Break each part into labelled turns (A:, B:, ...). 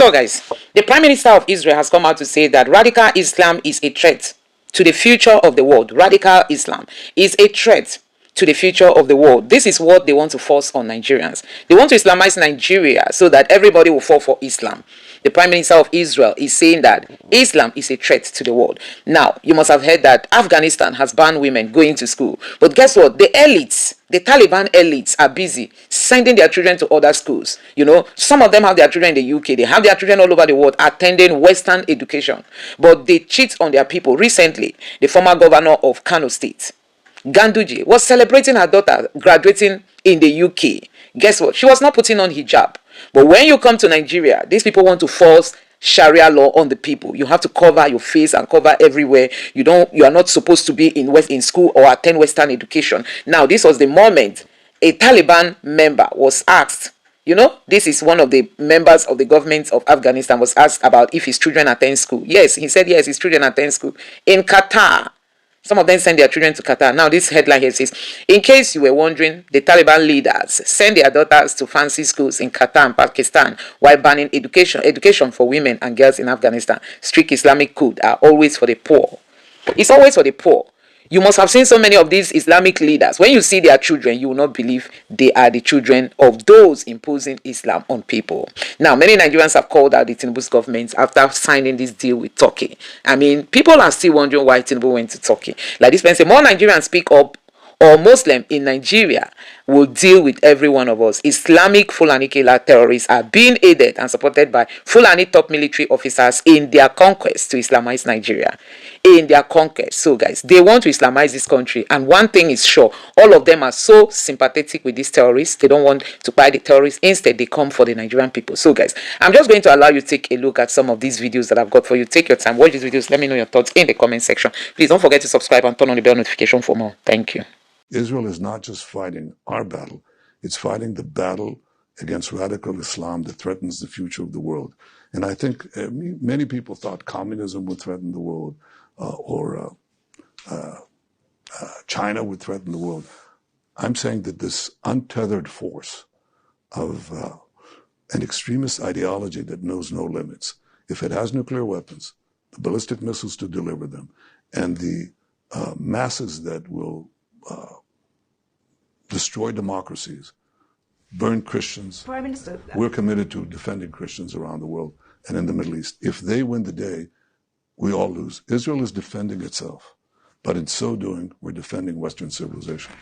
A: So guys, the Prime Minister of Israel has come out to say that radical Islam is a threat to the future of the world. Radical Islam is a threat to the future of the world. This is what they want to force on Nigerians. They want to Islamize Nigeria so that everybody will fall for Islam. The Prime Minister of Israel is saying that Islam is a threat to the world. Now, you must have heard that Afghanistan has banned women going to school. But guess what? The elites, the Taliban elites, are busy sending their children to other schools. You know, some of them have their children in the UK. They have their children all over the world attending Western education. But they cheat on their people. Recently, the former governor of Kanu State, Ganduje, was celebrating her daughter graduating in the UK. Guess what? She was not putting on hijab. But when you come to Nigeria, these people want to force Sharia law on the people. You have to cover your face and cover everywhere. You are not supposed to be in school or attend Western education. Now, this was the moment a Taliban member was asked. You know, this is one of the members of the government of Afghanistan was asked about if his children attend school. Yes, he said yes, his children attend school in Qatar. Some of them send their children to Qatar. Now, this headline here says, in case you were wondering, the Taliban leaders send their daughters to fancy schools in Qatar and Pakistan while banning education for women and girls in Afghanistan. Strict Islamic code are always for the poor. It's always for the poor. You must have seen so many of these Islamic leaders. When you see their children, you will not believe they are the children of those imposing Islam on people. Now, many Nigerians have called out the Tinubu's government after signing this deal with Turkey. I mean, people are still wondering why Tinubu went to Turkey. Like this person, more Nigerians speak up, or Muslim in Nigeria will deal with every one of us. Islamic Fulani killer terrorists are being aided and supported by Fulani top military officers in their conquest to Islamize Nigeria. In their conquest. So guys, they want to Islamize this country. And one thing is sure, all of them are so sympathetic with these terrorists. They don't want to buy the terrorists. Instead, they come for the Nigerian people. So guys, I'm just going to allow you to take a look at some of these videos that I've got for you. Take your time, watch these videos. Let me know your thoughts in the comment section. Please don't forget to subscribe and turn on the bell notification for more. Thank you.
B: Israel is not just fighting our battle, it's fighting the battle against radical Islam that threatens the future of the world. And I think many people thought communism would threaten the world or China would threaten the world. I'm saying that this untethered force of an extremist ideology that knows no limits, if it has nuclear weapons, the ballistic missiles to deliver them, and the masses that will destroy democracies, burn Christians.
C: Prime Minister,
B: we're committed to defending Christians around the world and in the Middle East. If they win the day, we all lose. Israel is defending itself, but in so doing, we're defending Western civilization.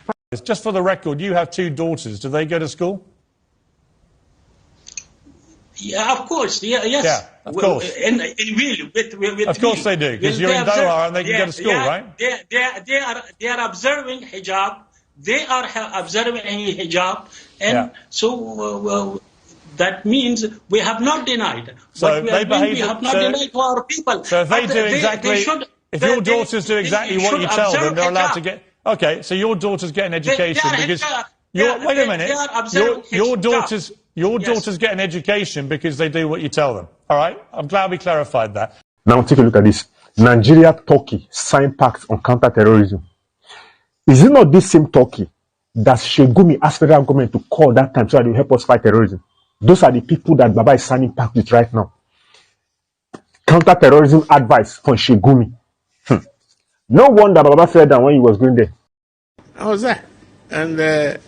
D: Just for the record, you have 2 daughters. Do they go to school?
E: Yeah, of course. Yeah, yes.
D: Yeah, of course.
E: Of
D: course they do, because you're in Doha and they can go to school, right?
E: They are observing hijab. They are observing hijab, and so that means we have not denied.
D: So
E: we have not denied to our people.
D: So if they do exactly, if your daughters do exactly what you tell them, they're allowed to get. Okay, so your daughters get an education because wait a minute, your daughters get an education because they do what you tell them. All right, I'm glad we clarified that.
F: Now take a look at this. Nigeria, Turkey signed pact on counter-terrorism. Is it not this same Turkey that Shegumi asked federal government to call that time so that they will help us fight terrorism? Those are the people that Baba is signing pact with right now. Counter-terrorism advice from Shegumi. No wonder Baba fell down when he was going there.
G: How was that? And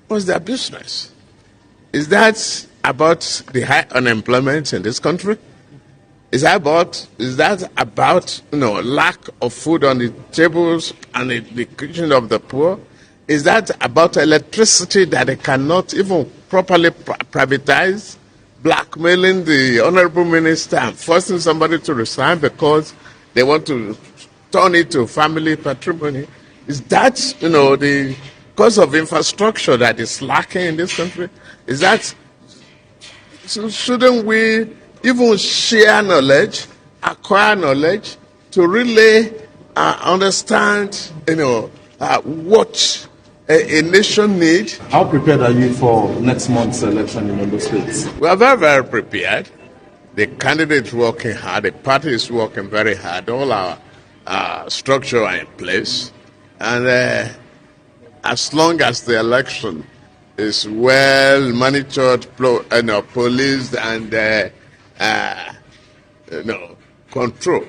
G: what's their business? Is that about the high unemployment in this country? Is that about lack of food on the tables and the kitchen of the poor? Is that about electricity that they cannot even properly privatize, blackmailing the honorable minister and forcing somebody to resign because they want to turn it to family patrimony? Is that the cause of infrastructure that is lacking in this country? Is that shouldn't we even share knowledge, acquire knowledge, to really understand, what a nation needs?
H: How prepared are you for next month's election in Ondo State?
G: We are very, very prepared. The candidate is working hard. The party is working very hard. All our structure are in place. And as long as the election is well monitored, policed, and control.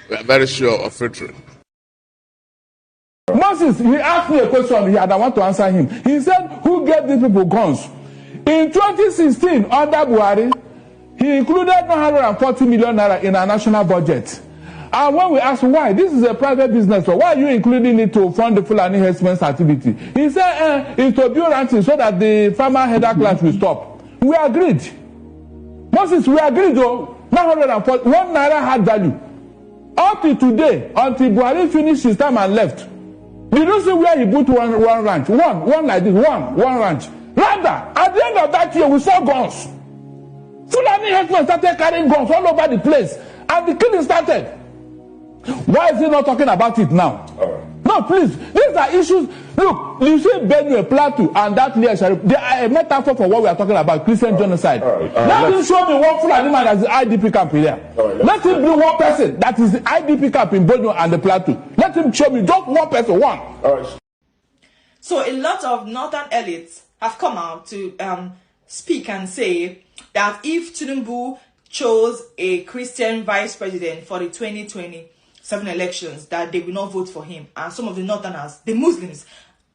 G: We are very sure of victory.
C: Moses, he asked me a question and I want to answer him. He said, who gave these people guns? In 2016, under Buhari, he included 940 million naira in our national budget. And when we asked why, this is a private business, so why are you including it to fund the Fulani herdsmen's activity? He said, it's to build ranches so that the farmer header class will stop. We agreed. Moses, we agreed though, 940, 1 naira had value. Up to today, until Buhari finished his time and left. Did you see where he put one ranch? One like this, one ranch. Rather, at the end of that year, we saw guns. Fulani herdsmen started carrying guns all over the place. And the killing started. Why is he not talking about it now? No, please. These are issues. Look, you see Benue, Plateau, and that Leah Sharif, they are a metaphor for what we are talking about, Christian genocide. Let him show me one Fulani man as the IDP camp here. Let him bring one person that is the IDP camp in Benue and the Plateau. Let him show me just one person, one.
I: So a lot of northern elites have come out to speak and say that if Tinubu chose a Christian vice president for the 2027 elections, that they will not vote for him. And some of the northerners, the Muslims,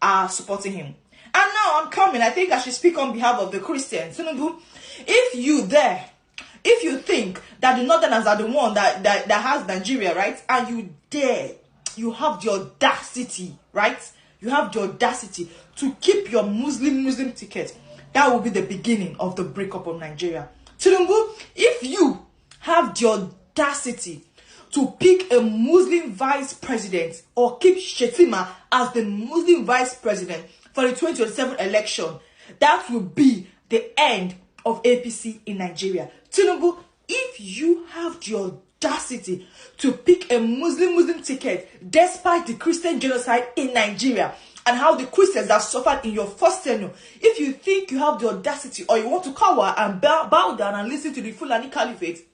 I: are supporting him. And now I'm coming. I think I should speak on behalf of the Christians. Tinubu, if you think that the northerners are the one that has Nigeria, right? And you have the audacity, right? You have the audacity to keep your Muslim ticket. That will be the beginning of the breakup of Nigeria. Tinubu, if you have the audacity to pick a Muslim vice president or keep Shetima as the Muslim vice president for the 2027 election, that will be the end of APC in Nigeria. Tinubu, if you have the audacity to pick a Muslim ticket despite the Christian genocide in Nigeria and how the Christians have suffered in your first tenure, if you think you have the audacity or you want to cower and bow down and listen to the Fulani Caliphate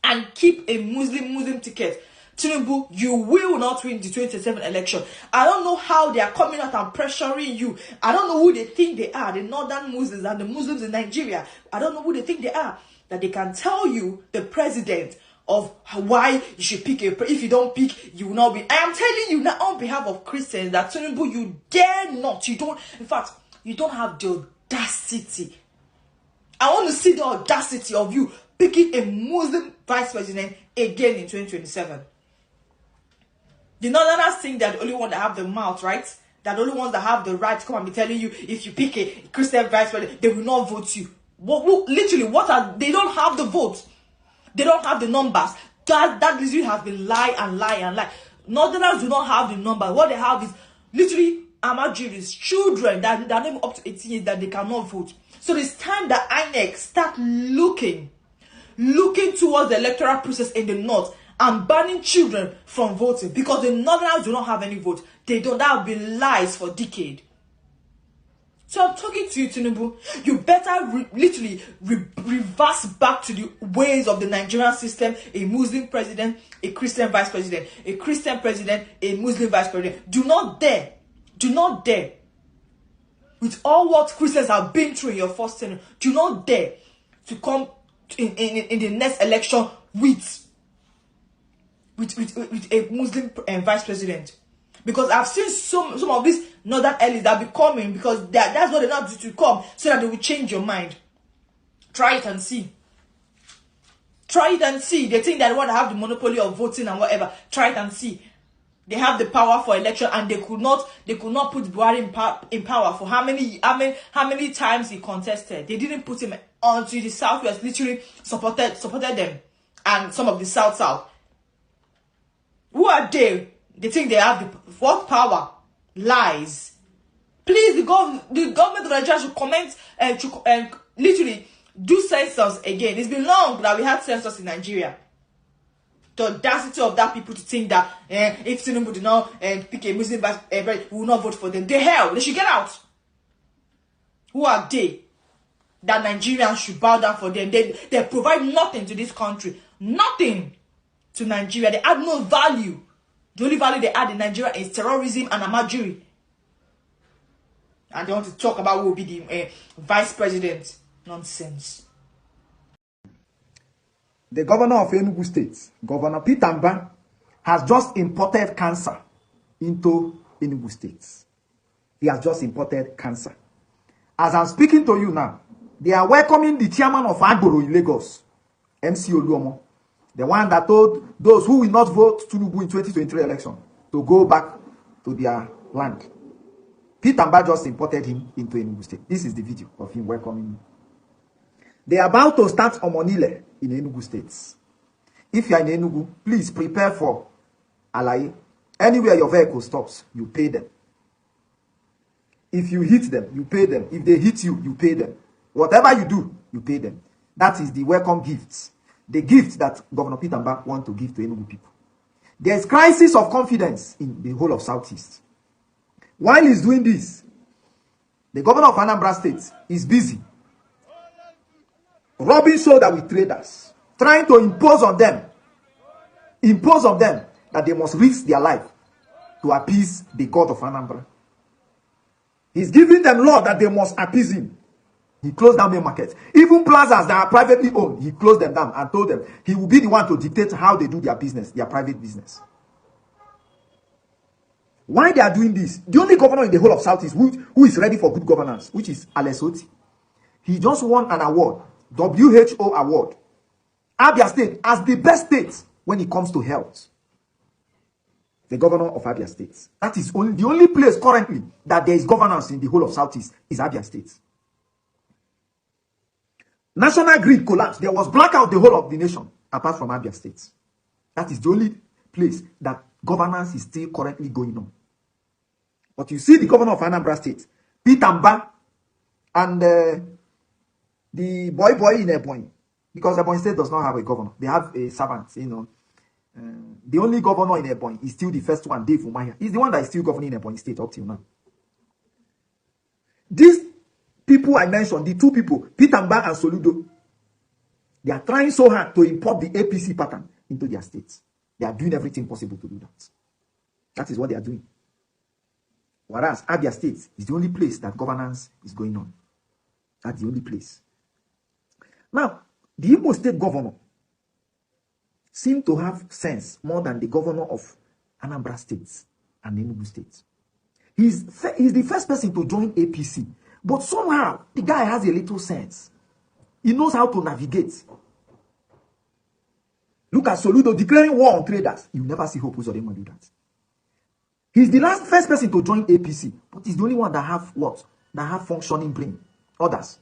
I: and keep a Muslim ticket, Tinubu, you will not win the 2027 election. I don't know how they are coming out and pressuring you. I don't know who they think they are, the northern Muslims and the Muslims in Nigeria. I don't know who they think they are, that they can tell you the president of why you should pick if you don't pick, you will not be. I am telling you now on behalf of Christians that Tinubu, you dare not. You don't, in fact, you don't have the audacity. I want to see the audacity of you picking a Muslim vice president again in 2027. The northerners think they're the only one that have the mouth, right? They're the only ones that have the right to come and be telling you if you pick a Christian vice president, they will not vote you. Literally, they don't have the votes. They don't have the numbers. That literally has been lie. Northerners do not have the numbers. What they have is literally Amajiri's children that are not even up to 18 years that they cannot vote. So it's time that INEC start looking towards the electoral process in the north and banning children from voting, because the northerners do not have any vote. They don't. That have been lies for decades. So I'm talking to you, Tinubu. You better literally reverse back to the ways of the Nigerian system. A Muslim president, a Christian vice president, a Christian president, a Muslim vice president. Do not dare, with all what Christians have been through in your first tenure, do not dare to come in the next election with a Muslim vice president. Because I've seen some of these northern elites that be coming because that's what they not do to come, so that they will change your mind. Try it and see. They think that they want to have the monopoly of voting and whatever. Try it and see. They have the power for election, and they could not put Buhari in power for how many times he contested. They didn't put him onto the Southwest. Literally supported them, and some of the South. Who are they? They think they have what power? Lies. Please, the government of Nigeria should comment and literally do census again. It's been long that we had census in Nigeria. The audacity of that people to think that if Tinubu do not pick a Muslim we will not vote for them. They should get out. Who are they that Nigerians should bow down for them? They provide nothing to this country. Nothing to Nigeria. They add no value. The only value they add in Nigeria is terrorism and amajiri. And they want to talk about who will be the vice president. Nonsense.
J: the governor of Enugu State, Governor Peter Mba, has just imported cancer into Enugu State. He has just imported cancer. As I'm speaking to you now, they are welcoming the chairman of Agboro in Lagos, MC Oluomo, the one that told those who will not vote Tinubu in 2023 election to go back to their land. Peter Mba just imported him into Enugu State. This is the video of him welcoming him. They are about to start Omonile in Enugu State. If you are in Enugu, please prepare for Alaye. Anywhere your vehicle stops, you pay them. If you hit them, you pay them. If they hit you, you pay them. Whatever you do, you pay them. That is the welcome gifts. The gift that Governor Peter Mba wants to give to Enugu people. There is crisis of confidence in the whole of Southeast. While he's doing this, the governor of Anambra State is busy rubbing shoulder with traders, trying to impose on them that they must risk their life to appease the God of Anambra. He's giving them law that they must appease him. He closed down main markets. Even plazas that are privately owned, he closed them down and told them he will be the one to dictate how they do their business, their private business. Why they are doing this? The only governor in the whole of Southeast who is ready for good governance, which is Alex Oti. He just won an award, WHO award. Abia State as the best state when it comes to health. The governor of Abia State. That is the only place currently that there is governance in the whole of Southeast is Abia State. National grid collapsed. There was blackout the whole of the nation apart from Abia State. That is the only place that governance is still currently going on. But you see the governor of Anambra State, Peter Mba, and the boy in Ebonyi, because Ebonyi State does not have a governor. They have a servant, you know. The only governor in Ebonyi is still the first one, Dave Umahia. He's the one that is still governing Ebonyi State up till now. These people I mentioned, the two people, Peter Mba and Soludo, they are trying so hard to import the APC pattern into their states. They are doing everything possible to do that. That is what they are doing. Whereas Abia State is the only place that governance is going on. That's the only place. Now, the Igbo State governor seemed to have sense more than the governor of Anambra State and Enugu State. He's the first person to join APC. But somehow, the guy has a little sense. He knows how to navigate. Look at Soludo declaring war on traders. You never see Hope Uzodinma do that. He's the first person to join APC. But he's the only one that have what? That have functioning brain. Others.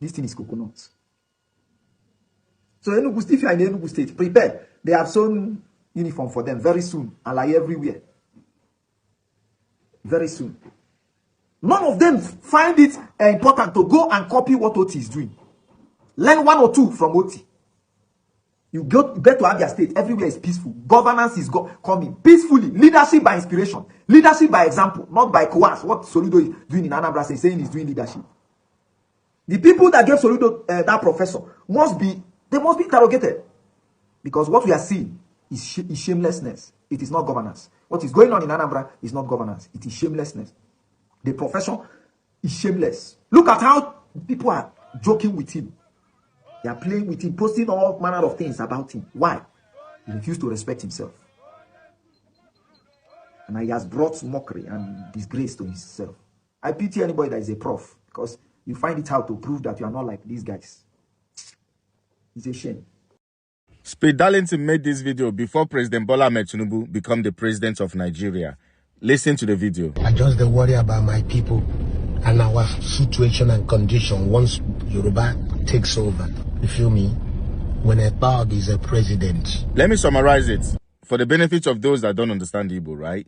J: This thing is coconut. So Enugu, if you are in Enugu State, prepare. They have sewn uniform for them very soon. And like everywhere. Very soon. None of them find it important to go and copy what Oti is doing. Learn one or two from Oti. You get to Abia State, everywhere is peaceful. Governance is coming peacefully. Leadership by inspiration. Leadership by example, not by coerce. What Soludo is doing in Anambra State, saying he's doing leadership. The people that gave Soludo that professor must be interrogated. Because what we are seeing is shamelessness. It is not governance. What is going on in Anambra is not governance. It is shamelessness. The profession is shameless. Look at how people are joking with him. They are playing with him, posting all manner of things about him. Why? He refused to respect himself. And he has brought mockery and disgrace to himself. I pity anybody that is a prof, because you find it hard to prove that you are not like these guys. It's a shame.
G: Speed Darlington made this video before President Bola Ahmed Tinubu become the president of Nigeria. Listen to the video.
K: I just worry about my people and our situation and condition once Yoruba takes over. You feel me? When a thug is a president.
G: Let me summarize it for the benefit of those that don't understand Igbo, right?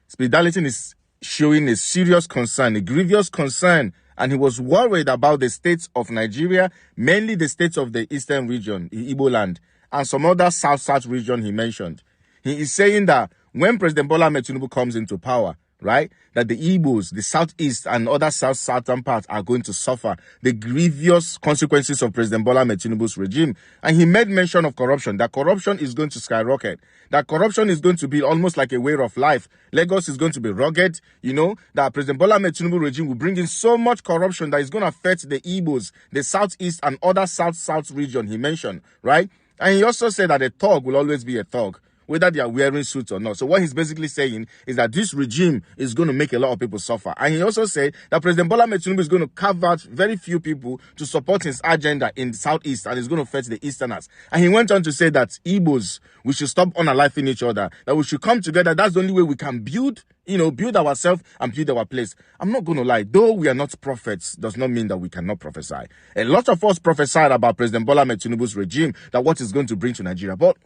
G: Speed Darlington is showing a serious concern, a grievous concern, and he was worried about the states of Nigeria, mainly the states of the eastern region, Igbo land, and some other south region he mentioned. He is saying that when President Bola Ahmed Tinubu comes into power, right, that the Igbos, the southeast and other southern parts are going to suffer the grievous consequences of President Bola Ahmed Tinubu's regime. And he made mention of corruption, that corruption is going to skyrocket, that corruption is going to be almost like a way of life. Lagos is going to be rugged, you know, that President Bola Ahmed Tinubu regime will bring in so much corruption that is going to affect the Igbos, the southeast and other south region he mentioned, right? And he also said that a thug will always be a thug, whether they are wearing suits or not. So what he's basically saying is that this regime is going to make a lot of people suffer. And he also said that President Bola Ahmed Tinubu is going to carve out very few people to support his agenda in the southeast, and is going to fetch the easterners. And he went on to say that Igbos, we should stop unaliving each other, that we should come together. That's the only way we can build ourselves and build our place. I'm not going to lie, though we are not prophets, does not mean that we cannot prophesy. A lot of us prophesied about President Bola Ahmed Tinubu's regime, that what it's going to bring to Nigeria. But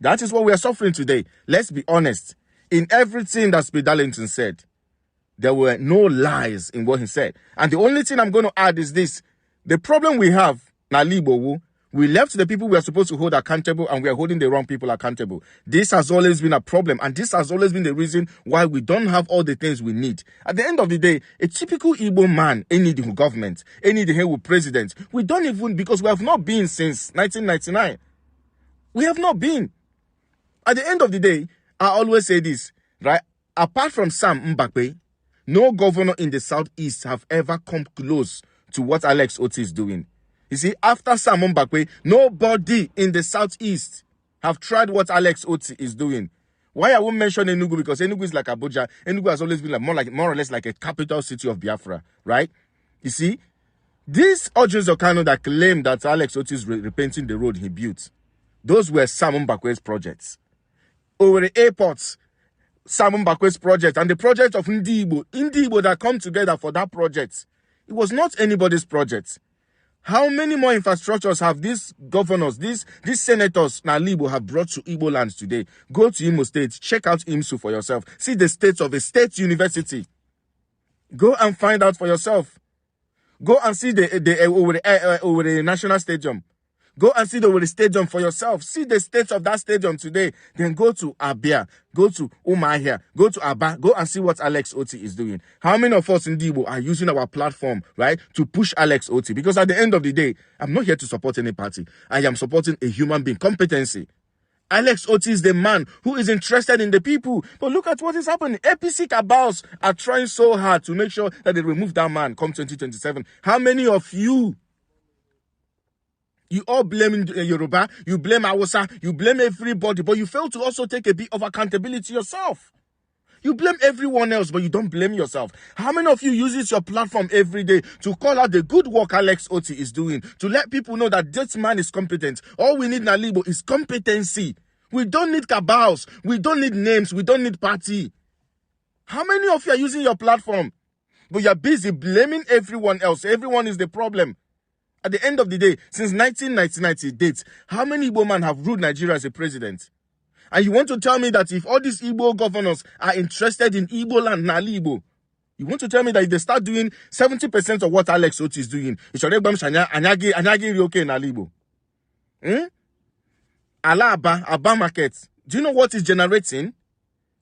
G: that is what we are suffering today. Let's be honest. In everything that Speed Darlington said, there were no lies in what he said. And the only thing I'm going to add is this. The problem we have, Nalibo, we left the people we are supposed to hold accountable, and we are holding the wrong people accountable. This has always been a problem, and this has always been the reason why we don't have all the things we need. At the end of the day, a typical Igbo man, any government, any president, we don't even, because we have not been since 1999. We have not been. At the end of the day, I always say this, right? Apart from Sam Mbakwe, no governor in the southeast have ever come close to what Alex Otti is doing. You see, after Sam Mbakwe, nobody in the southeast have tried what Alex Otti is doing. Why I won't mention Enugu? Because Enugu is like Abuja. Enugu has always been more or less like a capital city of Biafra, right? You see, these Ojos of Kanu that claim that Alex Otti is repainting the road he built, those were Sam Mbakwe's projects. Over the airports, Sam Mbakwe's project, and the project of Ndibo that come together for that project. It was not anybody's project. How many more infrastructures have these governors, these senators, Nalibo have brought to Igbo lands today? Go to Imo State, check out IMSU for yourself. See the state of a state university. Go and find out for yourself. Go and see over the National Stadium. Go and see the stadium for yourself. See the state of that stadium today. Then go to Abia, go to Umahia, go to Aba, go and see what Alex Otti is doing. How many of us in Igbo are using our platform, right, to push Alex Otti? Because at the end of the day, I'm not here to support any party. I am supporting a human being, competency. Alex Otti is the man who is interested in the people. But look at what is happening. APC cabals are trying so hard to make sure that they remove that man come 2027. How many of you all blame Yoruba, you blame Hausa, you blame everybody, but you fail to also take a bit of accountability yourself. You blame everyone else, but you don't blame yourself. How many of you uses your platform every day to call out the good work Alex Otti is doing, to let people know that this man is competent? All we need in Nalibo is competency. We don't need cabals. We don't need names. We don't need party. How many of you are using your platform, but you're busy blaming everyone else? Everyone is the problem. At the end of the day, since 1999 to date, how many Igbo men have ruled Nigeria as a president? And you want to tell me that if all these Igbo governors are interested in Igbo land, Nali Igbo, you want to tell me that if they start doing 70% of what Alex Otti is doing, it should be okay in Nali Igbo? Aba market. Do you know what is generating?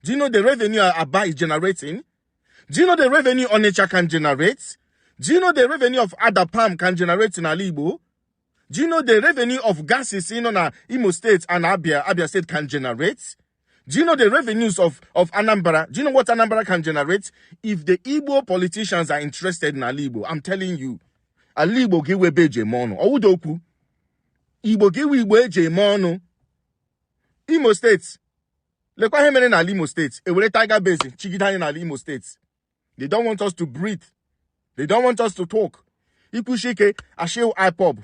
G: Do you know the revenue Aba is generating? Do you know the revenue Onitsha can generate? Do you know the revenue of Adapam can generate in Alibo? Do you know the revenue of gases in Imo State and Abia State can generate? Do you know the revenues of Anambra? Do you know what Anambra can generate? If the Igbo politicians are interested in Alibo, I'm telling you, Alibo giwe beje mono. Oudoku. Igbo giwe beje mono. Imo State. Lekwa hemene na Imo State. Ewele tiger base. Chigidani na Imo State. They don't want us to breathe. They don't want us to talk. Ikushike, ashewu iPob.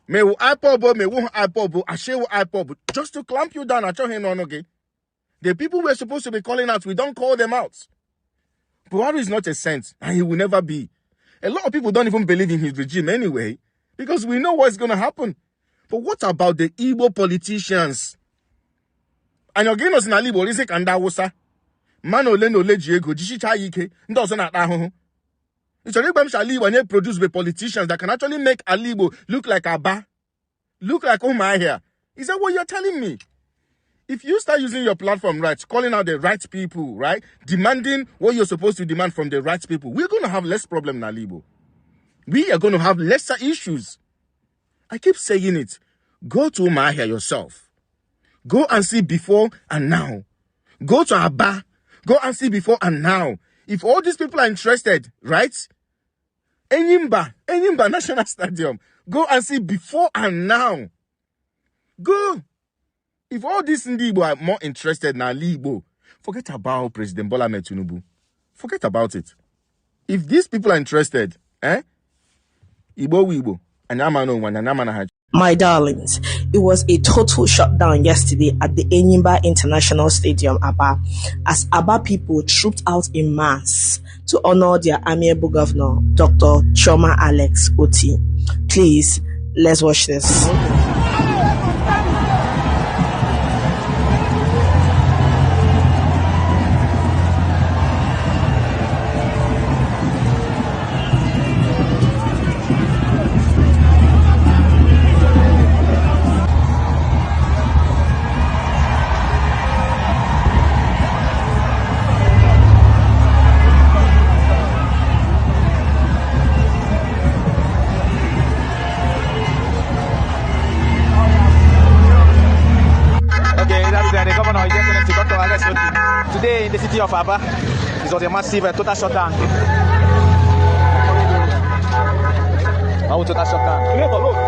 G: Mewu iPob, mewu iPob, ashewu iPob. Just to clamp you down, okay? The people we're supposed to be calling out, we don't call them out. Buhari is not a saint, and he will never be. A lot of people don't even believe in his regime anyway, because we know what's going to happen. But what about the Igbo politicians? And you're getting us in Alibo, Rizek and Dawosa. Mano Leno Lejiego, Jishicha Ike, Ndozo na Tahoho. It's a Rebam Shali when they produce the politicians that can actually make Alibo look like Abba, look like Umahia. Is that what you're telling me? If you start using your platform right, calling out the right people, right, demanding what you're supposed to demand from the right people, we're going to have less problem in Alibo. We are going to have lesser issues. I keep saying it. Go to Umahia yourself. Go and see before and now. Go to Abba. Go and see before and now. If all these people are interested, right? Enyimba National Stadium. Go and see before and now.
L: Go. If all these Igbo are more interested in Igbo, forget about President Bola Ahmed Tinubu. Forget about it. If these people are interested, Igbo, and
M: my darlings, it was a total shutdown yesterday at the Enyimba International Stadium, Aba, as Aba people trooped out in mass to honor their amiable governor, Dr. Chioma Alex Oti. Please, let's watch this.
N: Today in the city of Aba, it was a massive total shutdown. Total shutdown.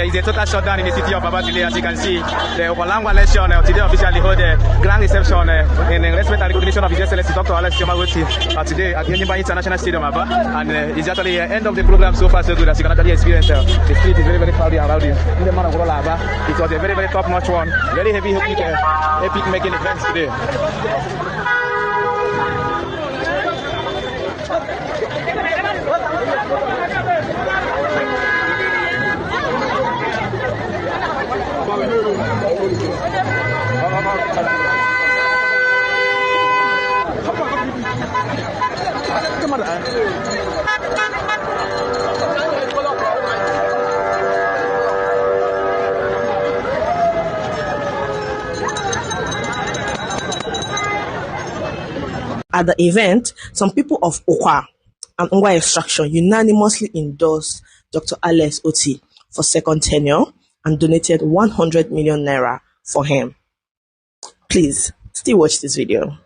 N: It's a total shutdown in the city of Aba today. As you can see, the Okolangwa election today officially hold a grand reception in respect and recognition of His Excellency Dr. Alex Oti today at the Enyimba International Stadium, Aba. And it's actually the end of the program. So far so good, as you can actually experience. The street is very, very crowded around you. In the man of Aba, it was a very, very top-notch one. Very heavy, epic making events today.
M: At the event, some people of Okwa and Ngwa Extraction unanimously endorsed Dr. Alex Oti for second tenure and donated 100 million naira for him. Please, still watch this video.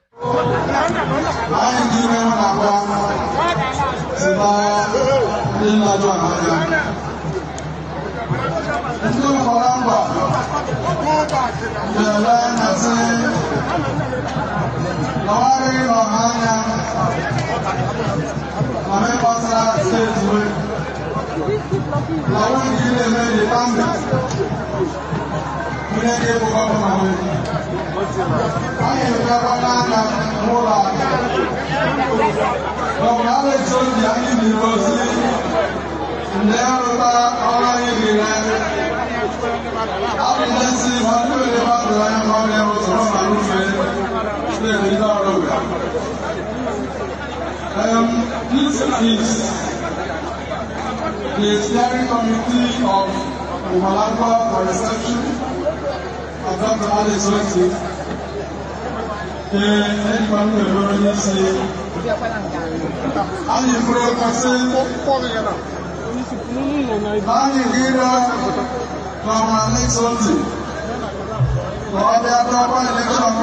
O: This is the steering committee of Umalangwa for reception of Dr. Alex Oti. Anyone will already say, I'm in Alex Oti. For the other election of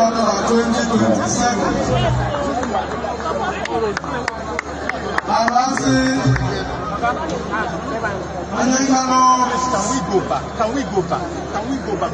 O: 2027. I'm asking Can we go back? Can we go back? Can we go back?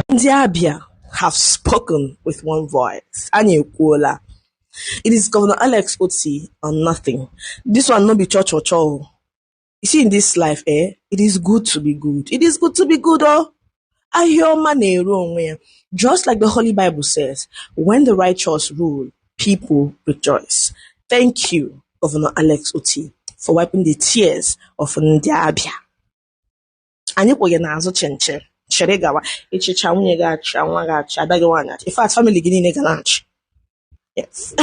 M: The Abia have spoken with one voice. It is Governor Alex Oti or nothing. This one no be church or chow. You see, in this life, it is good to be good. It is good to be good, oh. I hear man wrong. Just like the Holy Bible says, when the righteous rule, people rejoice. Thank you, Governor Alex Oti, for wiping the tears of Ndị Abia. Anyị kwenye n'azụ chenche chere gawa echicha nwunye ga-achị nwa ga-achị ada gị nwaanyị achị. In fact, family gị niile ga na-achị. Yes.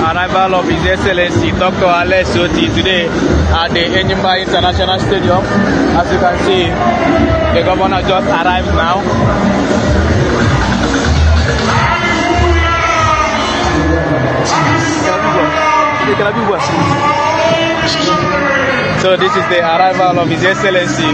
N: Arrival of His Excellency Dr. Alex Oti today at the Enyimba International Stadium. As you can see, the governor just arrived now. So this is the arrival of His Excellency.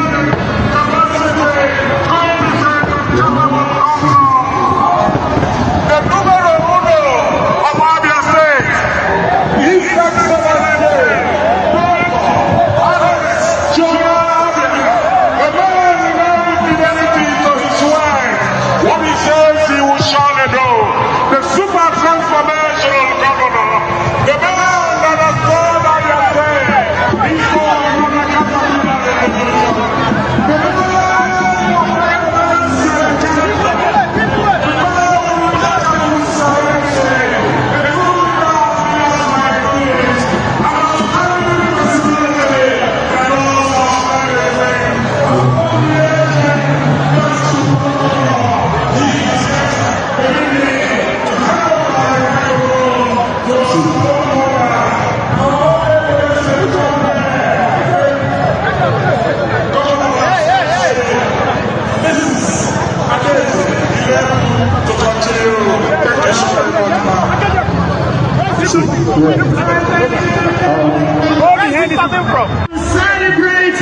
O: Celebrate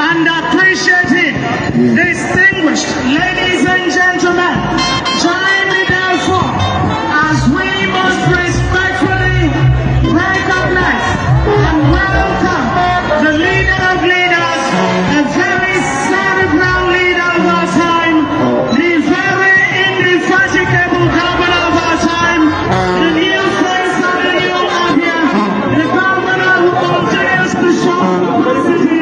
O: and appreciate it. Distinguished ladies and gentlemen, join me therefore as we most respectfully recognize and welcome the leader of leaders, a very cerebral leader of our time, the very indefatigable governor of our time, the new face of the new Abia, the governor who continues to show capacity,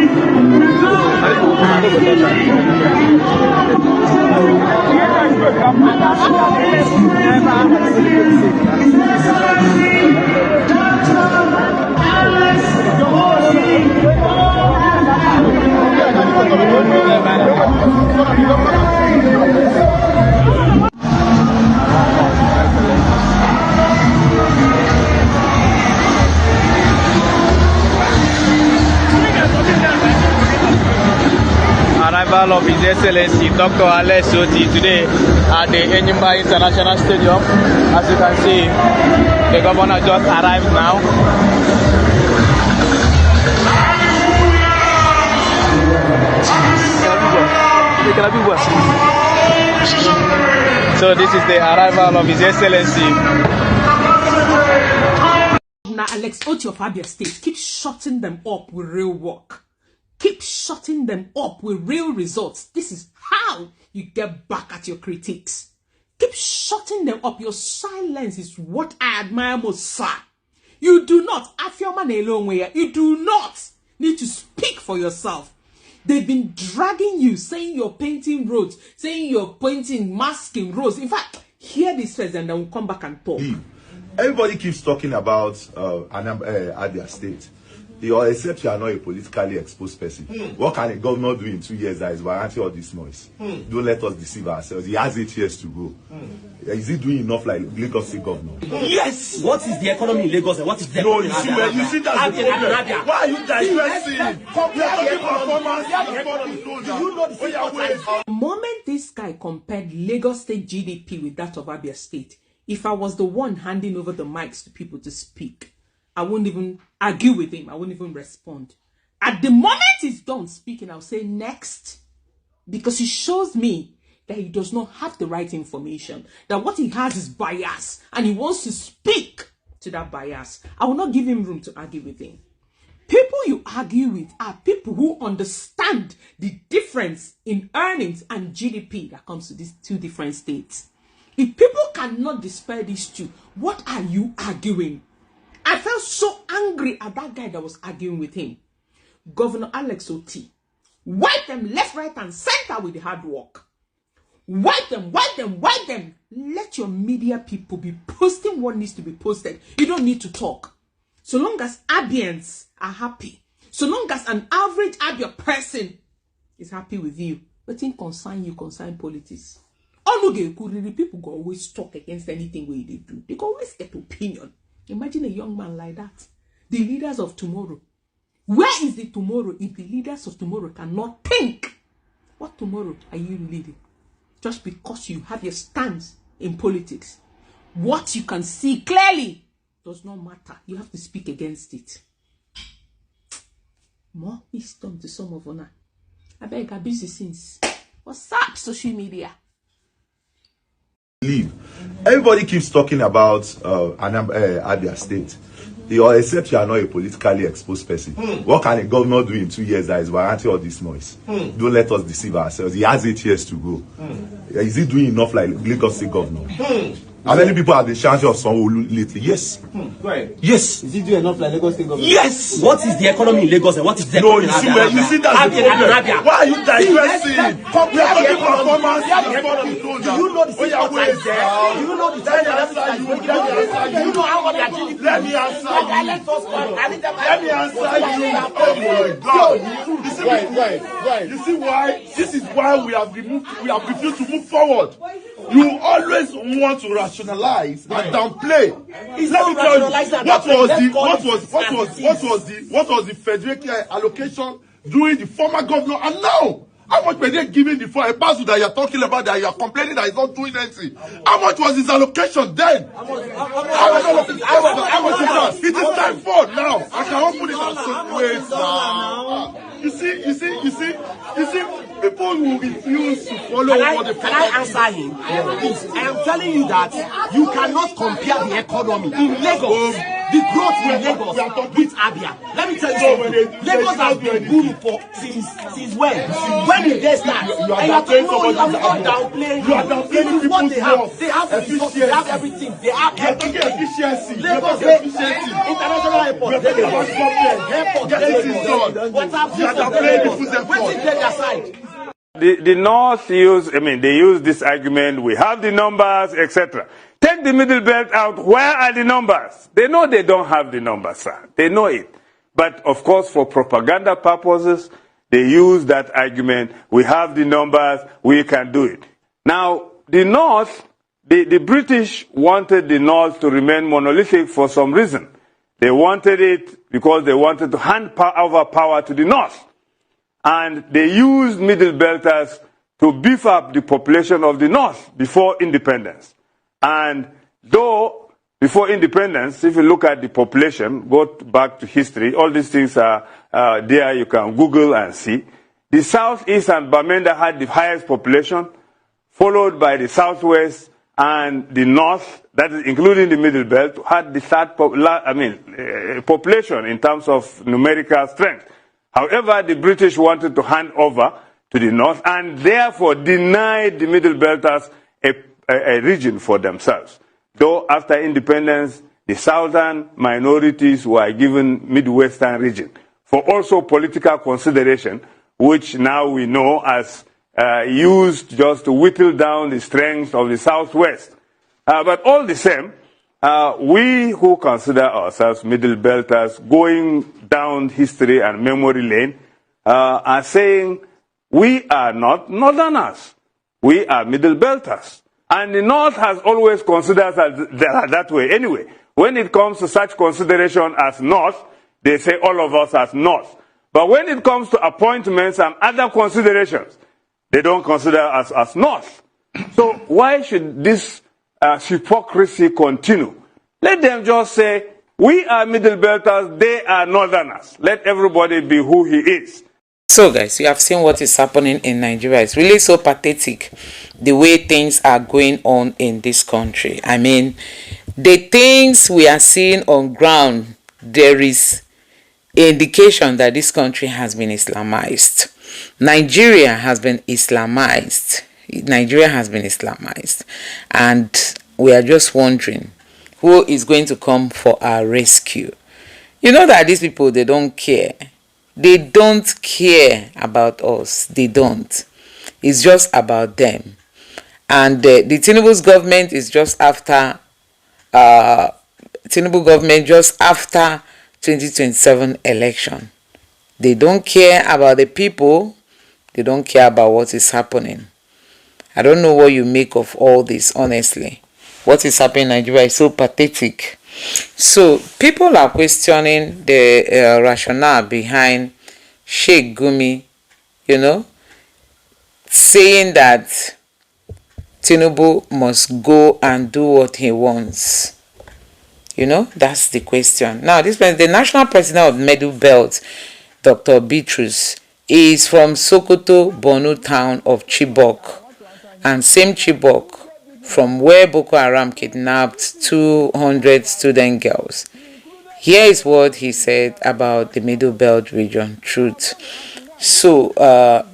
N: Arrival of His Excellency Dr. Alex Oti today at the Enyimba International Stadium. As you can see, the governor just arrived now. So this is the arrival of His Excellency.
P: Now Alex Oti of Abia State, keep shutting them up with real work. Keep shutting them up with real results. This is how you get back at your critics. Keep shutting them up. Your silence is what I admire most, sir. You do not, you do not need to speak for yourself. They've been dragging you, saying you're painting roads, saying you're painting, masking roads. In fact, hear this first and then we'll come back and talk.
L: Everybody keeps talking about Abia State. Except you are not a politically exposed person. What can a governor do in 2 years that is warranting all this noise? Don't let us deceive ourselves. He has 8 years to go. Is he doing enough like Lagos State governor?
Q: Yes! What is the economy in Lagos and what is the economy in Abia?
L: You see that's the problem. Why are you digressing?
P: The moment this guy compared Lagos State GDP with that of Abia State, if I was the one handing over the mics to people to speak, I wouldn't even argue with him. I wouldn't even respond. At the moment he's done speaking, I'll say next. Because he shows me that he does not have the right information. That what he has is bias. And he wants to speak to that bias. I will not give him room to argue with him. People you argue with are people who understand the difference in earnings and GDP that comes to these two different states. If people cannot dispel these two, what are you arguing? I felt so angry at that guy that was arguing with him. Governor Alex Oti. Wipe them left, right, and center with the hard work. Wipe them, wipe them, wipe them. Let your media people be posting what needs to be posted. You don't need to talk. So long as Abians are happy. So long as an average Abia person is happy with you. But in concern you, concern politics. People go always talk against anything we they do. They go always get opinion. Imagine a young man like that. The leaders of tomorrow. Where is the tomorrow if the leaders of tomorrow cannot think? What tomorrow are you leading? Just because you have your stance in politics. What you can see clearly does not matter. You have to speak against it. More wisdom to some of us. I beg our busy since. What's up, social media?
L: Leave. Everybody keeps talking about Abia State. Except you are not a politically exposed person. What can a governor do in 2 years that is warranting all this noise? Don't let us deceive ourselves. He has 8 years to go. Is he doing enough like Lagos State governor? How many people have been shouting of Sanwo-Olu lately? Yes.
Q: Right.
L: Yes.
Q: Is he doing enough like Lagos State governor?
L: Yes.
Q: What is the economy in Lagos and what is the economy in Abia?
L: You see that's the problem. Why are you digressing?
Q: Compare the economy. Do you know the support is there? Do you know the time that is going on? Do you know how much their GDP?
L: Let me answer you. Let me answer you. Oh my God. Right. You see why? This is why we have refused to move forward. You always want to rationalize and downplay. Let me tell you, what was the federal allocation during the former governor and now? How much were they giving the for a person that you're talking about that you're complaining that he's not doing anything? How much was his allocation then? How much is that? It is time for now. I can open it and say, wait now. You see, people who refuse to follow what the
Q: Can I answer him? Yes. I am telling you that you cannot compare the economy in Lagos, the growth in Lagos with Abia. Let me tell you something. Lagos has been booming for since when? When did they start? You are downplaying. You are downplaying what they have. They have efficiency. They have everything. They have everything.
L: Efficiency.
Q: Lagos efficiency. International airport.
R: The North they use this argument, we have the numbers, etc. Take the middle belt out, where are the numbers? They know they don't have the numbers, sir. They know it. But of course, for propaganda purposes, they use that argument, we have the numbers, we can do it. Now, the North, the British wanted the North to remain monolithic for some reason. They wanted it because they wanted to hand over power to the North. And they used middle belters to beef up the population of the North before independence. And though before independence, if you look at the population, go back to history, all these things are there, you can Google and see. The Southeast and Bamenda had the highest population, followed by the Southwest and the North, that is including the Middle Belt, had the third population in terms of numerical strength. However, the British wanted to hand over to the North and therefore denied the Middle Belters a region for themselves. Though after independence, the southern minorities were given Midwestern region for also political consideration, which now we know as used just to whittle down the strength of the Southwest. But all the same, we who consider ourselves middle belters going down history and memory lane are saying we are not northerners. We are middle belters. And the North has always considered us that way anyway. When it comes to such consideration as North, they say all of us as North. But when it comes to appointments and other considerations, they don't consider us as North. So why should this hypocrisy continue? Let them just say, we are middle belters, they are northerners. Let everybody be who he is.
A: So guys, you have seen what is happening in Nigeria. It's really so pathetic the way things are going on in this country. I mean, the things we are seeing on ground, there is indication that this country has been Islamized. Nigeria has been Islamized. Nigeria has been Islamized. And we are just wondering who is going to come for our rescue. You know that these people, they don't care. They don't care about us. They don't. It's just about them. And the Tinubu's government is just after Tinubu government just after 2027 election. They don't care about the people. They don't care about what is happening. I don't know what you make of all this, honestly. What is happening in Nigeria is so pathetic. So people are questioning the rationale behind Sheikh Gumi, saying that Tinubu must go and do what he wants. That's the question. Now, the national president of Middle Belt, Dr. Bitrus, is from Sokoto, Borno town of Chibok, and same Chibok from where Boko Haram kidnapped 200 student girls. Here is what he said about the Middle Belt region. Truth. So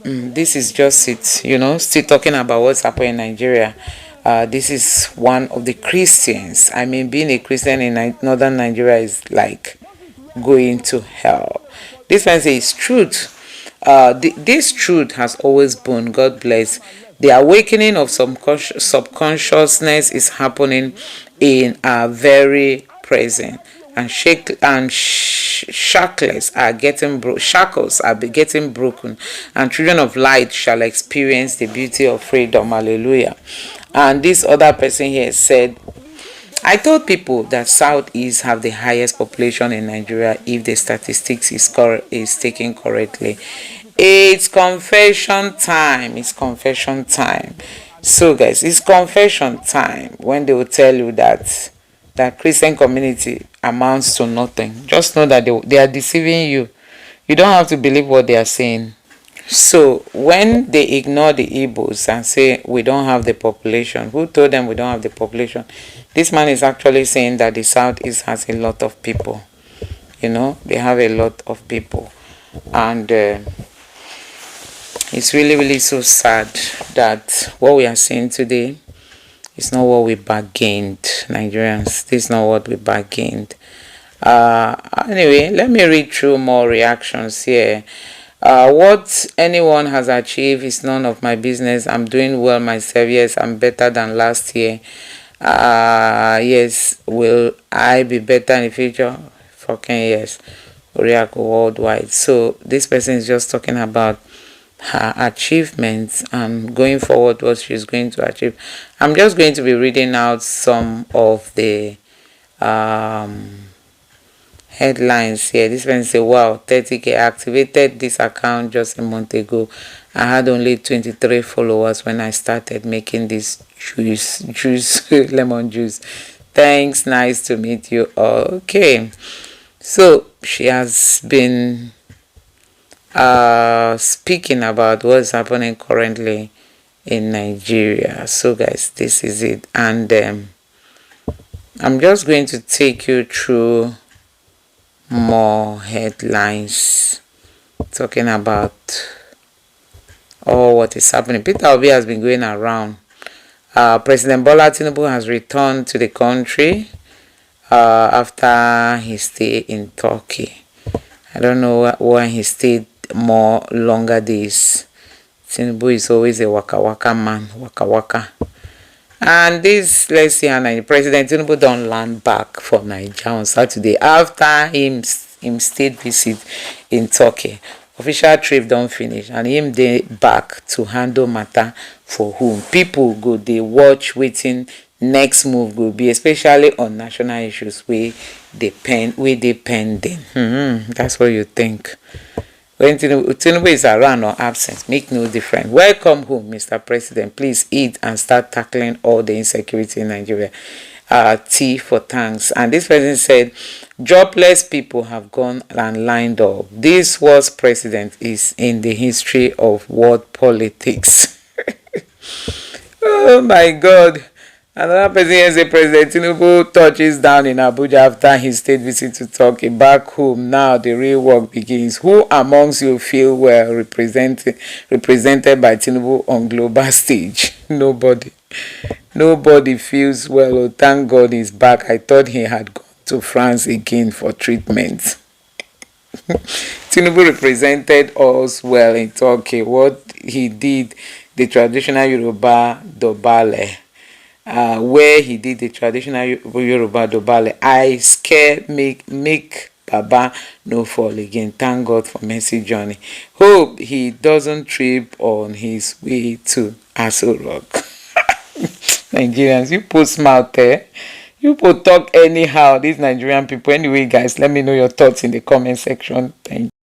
A: this is just it, still talking about what's happening in Nigeria. This is one of the Christians. I mean, being a Christian in northern Nigeria is like going to hell. This one says truth. This truth has always been, God bless. The awakening of some subconsciousness is happening in our very present. And shackles are getting broken, and children of light shall experience the beauty of freedom. Hallelujah. And this other person here said, I told people that Southeast have the highest population in Nigeria if the statistics is taken correctly. It's confession time. It's confession time. So guys, it's confession time when they will tell you that Christian community amounts to nothing. Just know that they are deceiving you. You don't have to believe what they are saying. So when they ignore the Igbos and say we don't have the population, who told them we don't have the population? This man is actually saying that the Southeast has a lot of people. They have a lot of people. And it's really, really so sad that what we are seeing today is not what we bargained, Nigerians. This is not what we bargained. Anyway, let me read through more reactions here. What anyone has achieved is none of my business. I'm doing well myself. Yes, I'm better than last year. Yes, will I be better in the future? Fucking yes. React worldwide. So this person is just talking about her achievements and going forward what she's going to achieve. I'm just going to be reading out some of the headlines here. This one says, wow, 30K activated this account just a month ago. I had only 23 followers when I started making this juice lemon juice. Thanks, nice to meet you. Okay, so she has been speaking about what's happening currently in Nigeria. So guys, this is it, and I'm just going to take you through more headlines talking about all what is happening. Peter Obi has been going around. President Bola Tinubu has returned to the country after his stay in Turkey. I don't know why he stayed more longer days. Tinubu is always a waka waka man, waka waka. And this, let's see, and President Tinubu don't land back from Nigeria on Saturday after him state visit in Turkey. Official trip don't finish, and him dey back to handle matter for whom. People go dey watch waiting next move go be, especially on national issues wey dey pending. That's what you think. When Tinubu is around or absent, make no difference. Welcome home, Mr. President. Please eat and start tackling all the insecurity in Nigeria. Tea for thanks. And this president said, jobless people have gone and lined up. This was president is in the history of world politics. Oh my God. Another president say President Tinubu touches down in Abuja after his state visit to Turkey. Back home now, the real work begins. Who amongst you feel well represented by Tinubu on global stage? Nobody. Nobody feels well. Oh, thank God he's back. I thought he had gone to France again for treatment. Tinubu represented us well in Turkey. What he did, the traditional Yoruba dobale. Where he did the traditional Yoruba dobale, I scared make Baba no fall again. Thank God for mercy journey. Hope he doesn't trip on his way to Aso Rock. Nigerians, you put smart there. You put talk anyhow. These Nigerian people. Anyway, guys, let me know your thoughts in the comment section. Thank you.